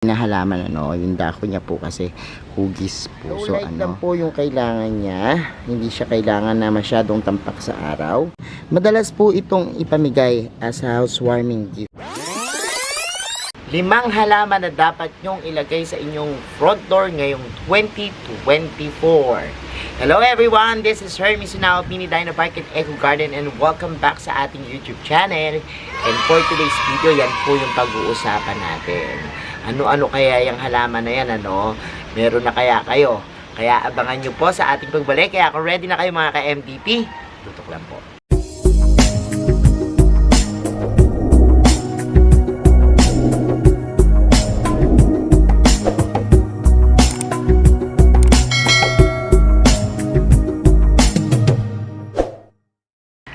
na halaman, yung dako niya po kasi hugis po. So light lang po yung kailangan niya, hindi siya kailangan na masyadong tampak sa araw. Madalas po itong ipamigay as a housewarming gift. 5 halaman na dapat nyong ilagay sa inyong front door ngayong 2024. Hello everyone, this is Hermes Sunao, Mini Dino Park and Eco Garden, and welcome back sa ating YouTube channel. And for today's video, yan po yung pag-uusapan natin. Ano-ano kaya yung halaman na yan, Meron na kaya kayo? Kaya abangan nyo po sa ating pagbalik. Kaya kung ready na kayo mga ka-MDP, tutok lang po.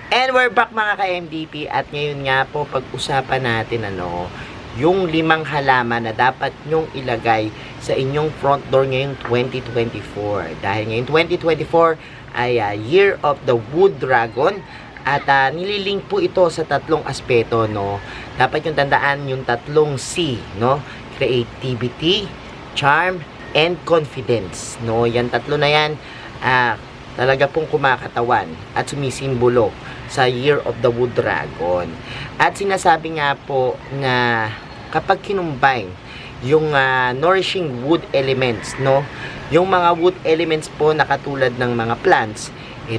And we're back mga ka-MDP, at ngayon nga po pag-usapan natin yung 5 halaman na dapat nyong ilagay sa inyong front door ngayong 2024. Dahil ngayong 2024 ay Year of the Wood Dragon, at nililink po ito sa 3 aspeto, Dapat yung tandaan yung 3 C, Creativity, Charm, and Confidence, Yan 3 na yan, talaga pong kumakatawan at sumisimbolo sa Year of the Wood Dragon. At sinasabi nga po na kapag kinumbine yung nourishing wood elements, yung mga wood elements po na katulad ng mga plants,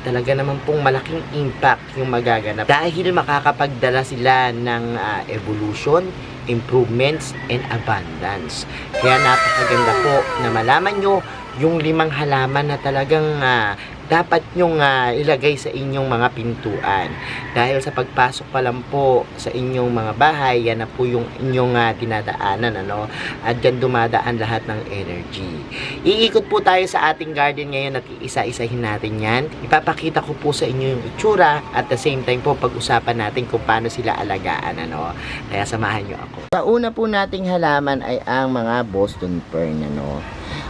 talaga naman pong malaking impact yung magaganap dahil makakapagdala sila ng evolution, improvements, and abundance. Kaya napakaganda po na malaman nyo yung 5 halaman na talagang dapat nyong ilagay sa inyong mga pintuan. Dahil sa pagpasok pa lang po sa inyong mga bahay, yan na po yung inyong dinadaanan, At dyan dumadaan lahat ng energy. Iikot po tayo sa ating garden ngayon at iisa-isahin natin yan. Ipapakita ko po sa inyo yung itsura, at the same time po pag-usapan natin kung paano sila alagaan, Kaya samahan nyo ako. Sa una po nating halaman ay ang mga Boston Fern,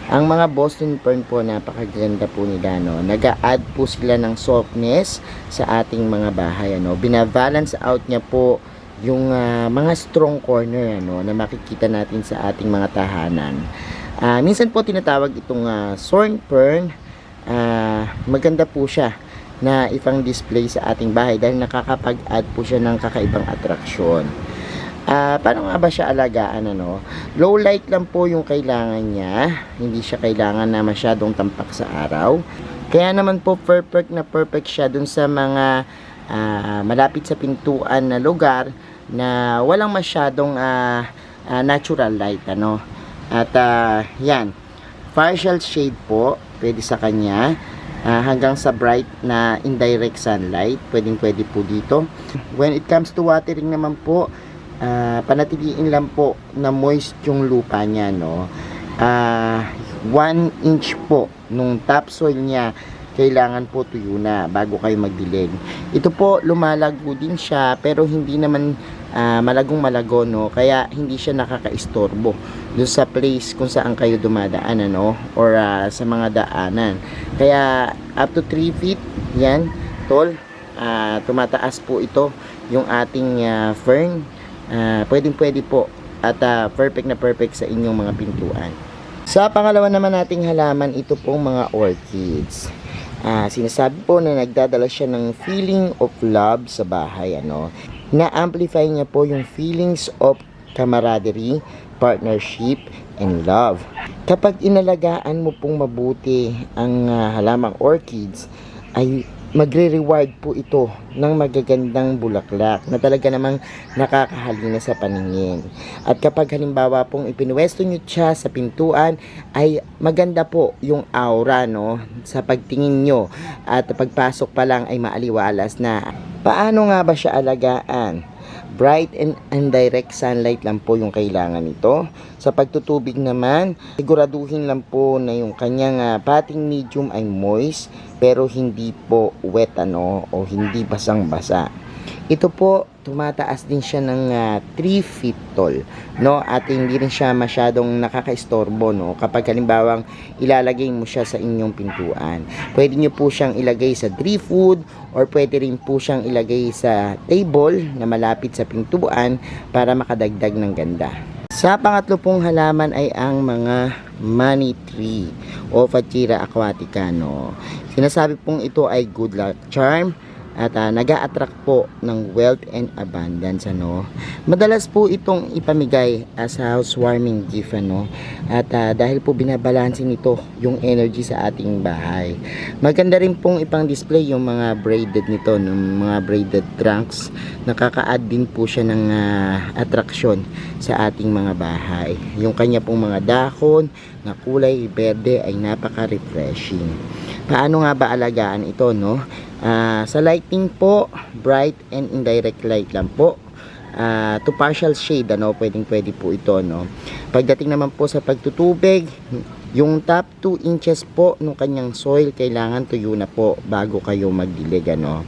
Ang mga Boston Fern po, napakaganda po nila, Nag-a-add po sila ng softness sa ating mga bahay, Binabalance out niya po yung mga strong corner, na makikita natin sa ating mga tahanan. Minsan po tinatawag itong thorn fern. Maganda po siya na ipang display sa ating bahay dahil nakakapag-add po siya ng kakaibang atraksyon. Paano nga ba siya alagaan, Low light lang po yung kailangan niya. Hindi siya kailangan na masyadong tampak sa araw. Kaya naman po perfect siya dun sa mga malapit sa pintuan na lugar na walang masyadong natural light, At yan, partial shade po pwede sa kanya, hanggang sa bright na indirect sunlight, pwede po dito. When it comes to watering naman po, panatiliin lang po na moist yung lupa niya, 1 inch po nung topsoil niya kailangan po tuyo na bago kayo magdilig. Ito po lumalago din siya, pero hindi naman malagong malago, kaya hindi siya nakakaistorbo dun sa place kung saan kayo dumadaan, or sa mga daanan. Kaya up to 3 feet yan tall, tumataas po ito yung ating fern. Pwede po, at perfect sa inyong mga pintuan. Sa pangalawa naman nating halaman, ito pong mga orchids. Sinasabi po na nagdadala siya ng feeling of love sa bahay, na-amplify niya po yung feelings of camaraderie, partnership, and love. Kapag inalagaan mo pong mabuti ang halamang orchids, ay magre-reward po ito ng magagandang bulaklak na talaga namang nakakahalina sa paningin. At kapag halimbawa pong ipinwesto nyo siya sa pintuan, ay maganda po yung aura, sa pagtingin nyo, at pagpasok pa lang ay maaliwalas na. Paano nga ba siya alagaan? Bright and indirect sunlight lang po yung kailangan nito. Sa pagtutubig naman, siguraduhin lang po na yung kanyang potting medium ay moist, pero hindi po wet, o hindi basang-basa. Ito po, tumataas din siya ng 3 feet tall, at hindi rin siya masyadong nakakaistorbo, kapag halimbawang ilalagay mo siya sa inyong pintuan. Pwede nyo po siyang ilagay sa driftwood, or pwede rin po siyang ilagay sa table na malapit sa pintuan para makadagdag ng ganda. Sa pangatlo pong halaman ay ang mga money tree o Phaceria aquatica, no. Sinasabi pong ito ay good luck charm at nag-a-attract po ng wealth and abundance, ano. Madalas po itong ipamigay as a housewarming gift, ano. At dahil po binabalansin nito yung energy sa ating bahay. Maganda rin pong ipang display yung mga braided nito, ng mga braided trunks. Nakaka-add din po siya ng attraction sa ating mga bahay. Yung kanya pong mga dahon na kulay berde ay napaka-refreshing. Paano nga ba alagaan ito, no? Sa lighting po, bright and indirect light lang po. To partial shade, ano, pwede po ito, no? Pagdating naman po sa pagtutubig, yung top 2 inches po ng kanyang soil kailangan tuyo na po bago kayo magdilig, ano.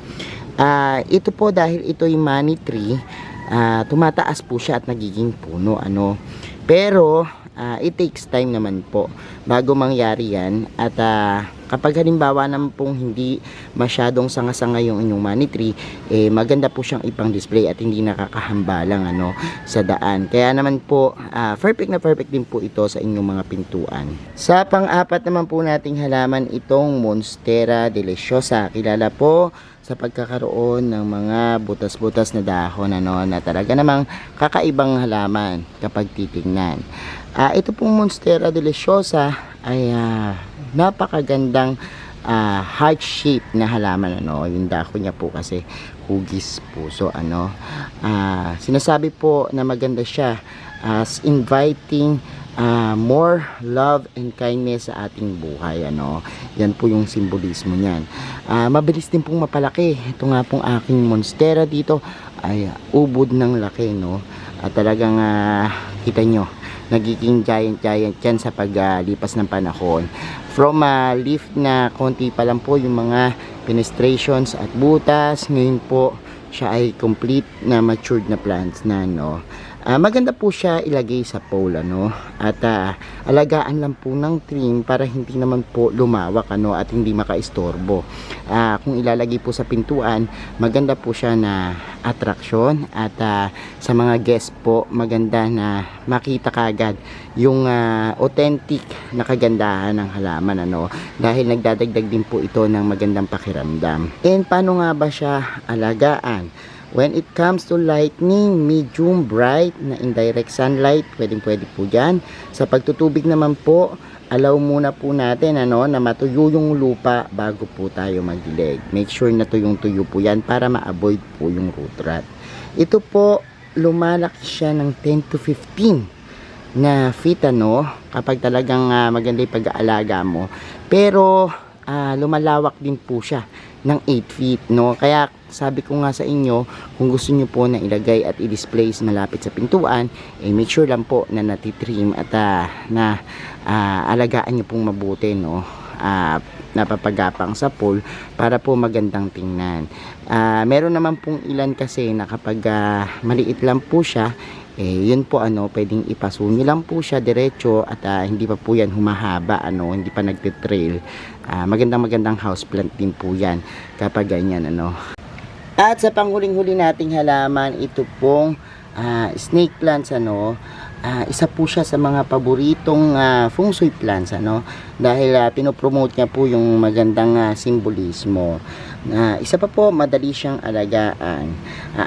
Ito po dahil ito yung money tree, tumataas po siya at nagiging puno, ano. Pero it takes time naman po bago mangyari yan. At kapag halimbawa naman pong hindi masyadong sanga-sanga yung inyong money tree, maganda po siyang ipang display at hindi nakakahambalang, ano, sa daan. Kaya naman po perfect na perfect din po ito sa inyong mga pintuan. Sa pang-apat naman po nating halaman itong Monstera deliciosa. Kilala po sa pagkakaroon ng mga butas-butas na dahon, ano, na talaga namang kakaibang halaman kapag titingnan. Ito pong Monstera deliciosa ay napakagandang heart shape na halaman, ano. Yung dahon niya po kasi hugis puso, ano. Sinasabi po na maganda siya as inviting more love and kindness sa ating buhay, ano. Yan po yung simbolismo niyan. Mabilis din pong mapalaki. Ito nga pong aking Monstera dito ay ubod ng laki, no. At talagang kita nyo, nagiging giant yan sa paglipas ng panahon. From leaf na konti pa lang po yung mga penetrations at butas, ngayon po siya ay complete na matured na plants na, no. Maganda po siya ilagay sa pole, ano, at alagaan lang po ng trim para hindi naman po lumawak, ano, at hindi makaistorbo. Kung ilalagay po sa pintuan, maganda po siya na attraction at sa mga guest po, maganda na makita kagad yung authentic na kagandahan ng halaman, ano, dahil nagdadagdag din po ito ng magandang pakiramdam. And paano nga ba siya alagaan? When it comes to lightning, medium bright na indirect sunlight, pwede po dyan. Sa pagtutubig naman po, allow muna po natin, ano, na matuyo yung lupa bago po tayo magdilig. Make sure na tuyong-tuyo po yan para ma-avoid po yung root rot. Ito po, lumalaki siya ng 10 to 15 na feet, ano, kapag talagang maganda yung pag-aalaga mo. Pero lumalawak din po siya ng 8 feet, no. Kaya sabi ko nga sa inyo, kung gusto nyo po na ilagay at i-display malapit sa pintuan, make sure lang po na natitrim at alagaan nyo pong mabuti, no. Napapagapang sa pool para po magandang tingnan. Meron naman pong ilan kasi na kapag maliit lang po siya, yun po, ano, pwedeng ipasuni lang po siya diretso at hindi pa po yan humahaba, ano, hindi pa nagtitrail. Magandang houseplant din po yan kapag ganyan, ano. At sa panghuling-huli nating halaman, ito pong snake plants, ano. Isa po siya sa mga paboritong feng shui plants, ano, dahil pinopromote niya po yung magandang simbolismo. Isa pa po, madali siyang alagaan.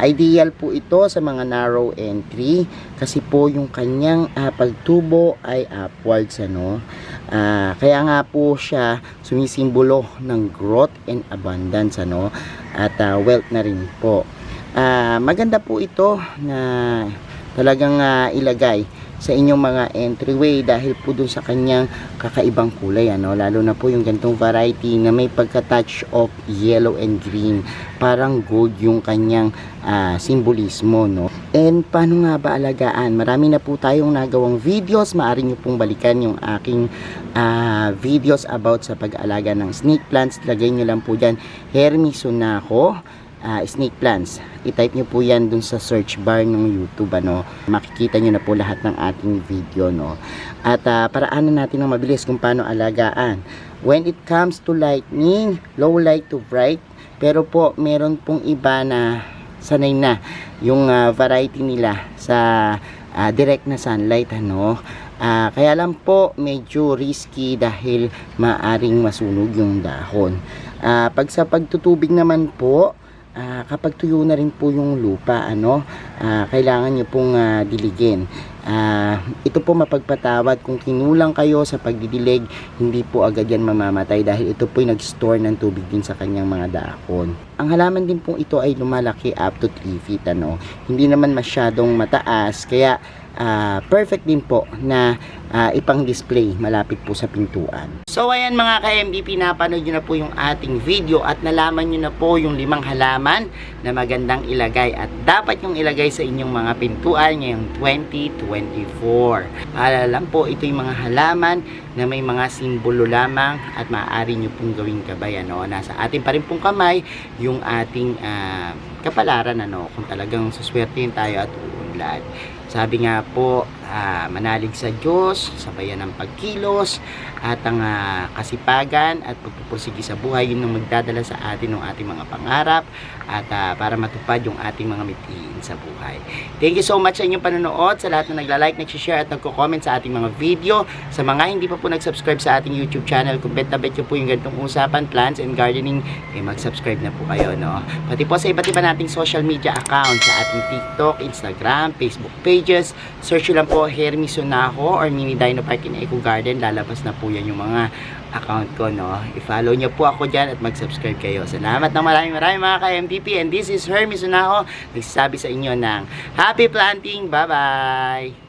Ideal po ito sa mga narrow entry kasi po yung kanyang pagtubo ay upwards, ano. Kaya nga po siya sumisimbolo ng growth and abundance, ano, at wealth na rin po. Maganda po ito na talagang ilagay sa inyong mga entryway dahil po dun sa kanyang kakaibang kulay, ano, lalo na po yung ganitong variety na may pagka-touch of yellow and green, parang gold yung kanyang simbolismo, no. And paano nga ba alagaan? Marami na po tayong nagawang videos, maaari nyo pong balikan yung aking videos about sa pag-alaga ng snake plants. Lagay nyo lang po dyan Hermes Sunaco snake plants. I-type nyo po yan dun sa search bar ng YouTube, ano. Makikita nyo na po lahat ng ating video, no. At paraanan natin ng mabilis kung paano alagaan. When it comes to lightning, low light to bright, pero po meron pong iba na sanay na yung variety nila sa direct na sunlight, ano. Kaya lang po medyo risky dahil maaring masunog yung dahon. Pag sa pagtutubig naman po, kapag tuyo na rin po yung lupa, ano, kailangan nyo pong diligin. Ito po mapagpatawad kung kinulang kayo sa pagdidilig, hindi po agad yan mamamatay dahil ito po nag-store ng tubig din sa kanyang mga dahon. Ang halaman din po ito ay lumalaki up to 3 feet, ano. Hindi naman masyadong mataas, kaya perfect din po na ipang display malapit po sa pintuan. So ayan mga ka-MDP, napanood nyo na po yung ating video at nalaman nyo na po yung 5 halaman na magandang ilagay at dapat yung ilagay sa inyong mga pintuan ngayong 2024. Paalala lang po, ito yung mga halaman na may mga simbolo lamang at maaari nyo pong gawing gabay, ano. Nasa atin pa rin pong kamay yung ating kapalaran, ano, kung talagang suswertein tayo at uunlad. Sabi nga po, manalig sa Diyos, sabayan ng pagkilos, at ang kasipagan at pagpupursige sa buhay, yun ang magdadala sa atin ng ating mga pangarap at para matupad yung ating mga mithiin sa buhay. Thank you so much sa inyong panonood, sa lahat na nagla-like, nag-share at nagko-comment sa ating mga video. Sa mga hindi pa po nag-subscribe sa ating YouTube channel, kung bet na bet nyo po yung ganitong usapan, plants and gardening, mag-subscribe na po kayo, no? Pati po sa iba't iba nating social media account, sa ating TikTok, Instagram, Facebook pages, search nyo lang po Hermy Sunaho or Mini Dino Park in Eco Garden, lalabas na po yan yung mga account ko, no? I-follow nyo po ako dyan at mag-subscribe kayo. Salamat ng maraming mga ka-MDP, and this is Hermy Sunaho, nagsasabi sa inyo ng happy planting. Bye-bye!